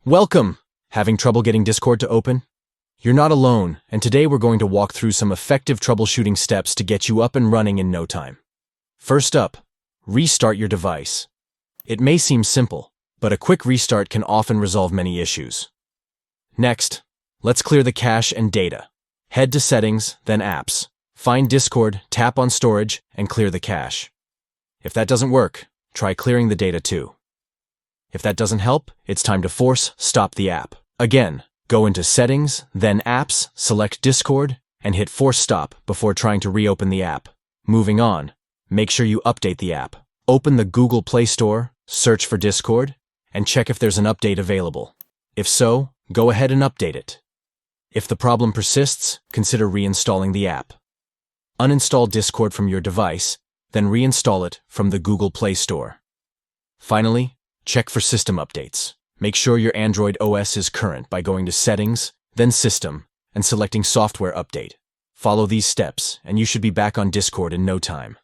Welcome! Having trouble getting Discord to open? You're not alone, and today we're going to walk through some effective troubleshooting steps to get you up and running in no time. First up, restart your device. It may seem simple, but a quick restart can often resolve many issues. Next, let's clear the cache and data. Head to Settings, then Apps. Find Discord, tap on Storage, and clear the cache. If that doesn't work, try clearing the data too. If that doesn't help, it's time to force stop the app. Again, go into Settings, then Apps, select Discord, and hit Force Stop before trying to reopen the app. Moving on, make sure you update the app. Open the Google Play Store, search for Discord, and check if there's an update available. If so, go ahead and update it. If the problem persists, consider reinstalling the app. Uninstall Discord from your device, then reinstall it from the Google Play Store. Finally, check for system updates. Make sure your Android OS is current by going to Settings, then System, and selecting Software Update. Follow these steps, and you should be back on Discord in no time.